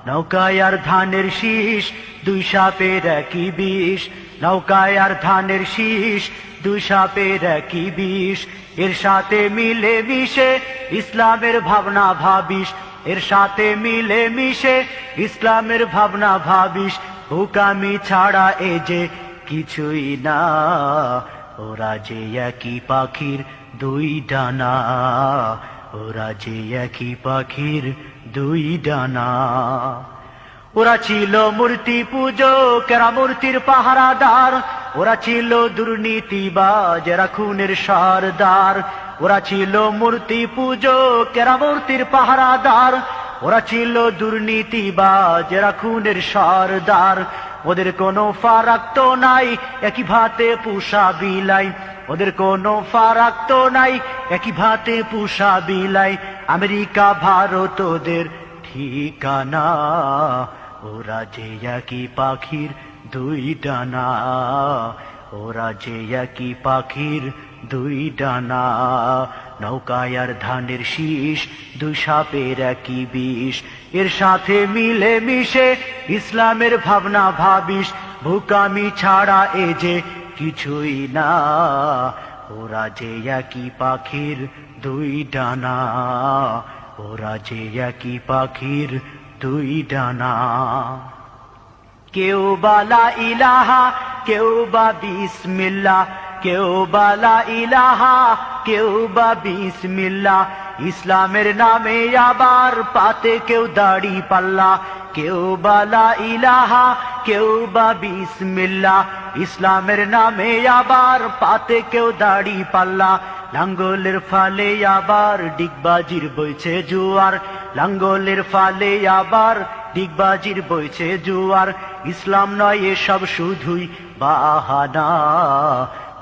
নৌকায় আর ধানের শীষ, দুই সাপের একই বিষ। নৌকায় আর ধানের শীষ, দুই সাপের একই বিষ। এর সাথে মিলে মিশে ইসলামের ভাবনা ভাবিস, এর সাথে মিলে মিশে ইসলামের ভাবনা ভাবিস। বোকামি ছাড়া এ যে কিছুই না, ওরা যে একই পাখির দুই ডানা, ওরা যে একই পাখির দুই ডানা। ওরা ছিল মূর্তি পূজক, এরা মূর্তির পাহারাদার। ওরা ছিল দুর্নীতিবাজ, এরা খুনের সরদার। ওরা ছিল মূর্তি পূজক, এরা মূর্তির পাহারাদার। ওরা ছিল দুর্নীতিবাজ, এরা খুনের সরদার। ওদের কোনো ফারাক তো নাই, একই ভাতে পুষা বিলাই। ওদের কোনো ফারাক তো নাই, একই ভাতে পুষা বিলাই। আমেরিকা ভারত ওদের ঠিকানা, ওরা যে একই পাখির দুই ডানা, ওরা যে একই পাখির দুই ডানা। নৌকায় আর ধানের শীষ, দুই সাপের একই বিষ। এর সাথে মিলে মিশে ইসলামের ভাবনা ভাবিস, বোকামি ছাড়া এ যে কিছুই না, ওরা যে একই পাখির দুই ডানা, ওরা যে একই পাখির দুই ডানা। কেউ বালা ইলাহা, কেউ বা বিসমিল্লাহ, কেউ বালা ইলাহা, কেউ বা বিসমিল্লাহ। ইসলামের নামে আবার পাতে কেউ দাড়ি পাল্লা। কেউ বালা ইলাহা, কেউ বা বিসমিল্লাহ। ইসলামের নামে আবার পাতে কেউ দাড়ি পাল্লা। লাঙ্গলের ফালে আবার ডিগবাজির বইছে জুয়ার, লাঙ্গলের ফালে আবার ডিগবাজির বইছে জুয়ার। ইসলাম নয় এসব শুধুই বাহানা,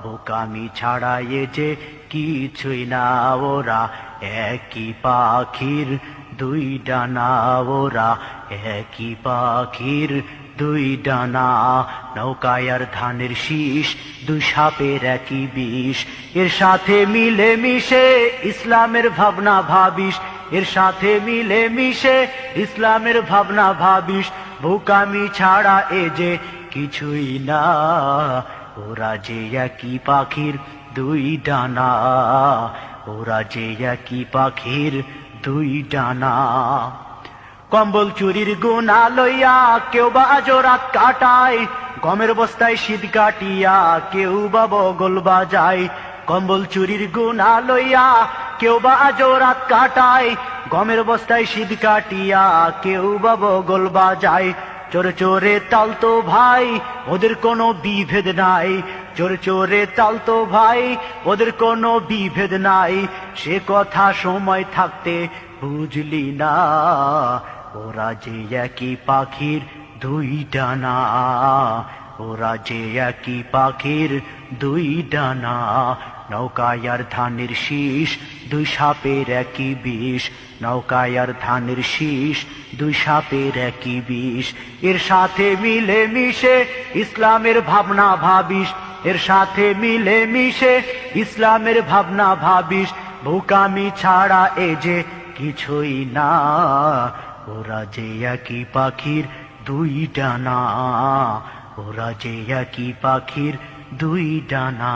বোকামি ছাড়া এ যে কিছুই না। ওরা একই পাখির দুই ডানা, ওরা একই পাখির দুই ডানা। নৌকায় আর ধানের শীষ, দুই সাপের একই বিষ। এর সাথে মিলে মিশে ইসলামের ভাবনা ভাবিস, এর সাথে মিলে মিশে ইসলামের ভাবনা ভাবিস। বোকামি ছাড়া এ যে কিছুই না, ওরা যে একই পাখির দুই ডানা, ওরা যে একই পাখির দুই ডানা। কম্বল চুরির গুণা লইয়া কেউ বা আজো রাত কাটায়, গমের বস্তায় শীত কাটিয়া কেউ বা বগল বাজায়। কম্বল চুরির গুণা লইয়া কেউ বা আজো রাত কাটায়, গমের বস্তায় শীত কাটিয়া কেউ বা বগল বাজায়। চোরে চোরে তালতো ভাই, ওদের কোনো বিভেদ নাই। চোরে চোরে তালতো ভাই, ওদের কোনো বিভেদ নাই। সে কথা সময় থাকতে বুঝলি না, ওরা যে একই পাখির দুই ডানা, ওরা যে একই পাখির দুই ডানা। নৌকায় আর ধানের শীষ, দুই সাপের একই বিষ। নৌকায় আর ধানের শীষ, দুই সাপের একই বিষ। এর সাথে মিলে মিশে ইসলামের ভাবনা ভাবিস, এর সাথে মিলে মিশে ইসলামের ভাবনা ভাবিস। বোকামি ছাড়া এ যে কিছুই না, ওরা যে একই পাখির দুই ডানা, ওরা যে একই পাখির দুই ডানা।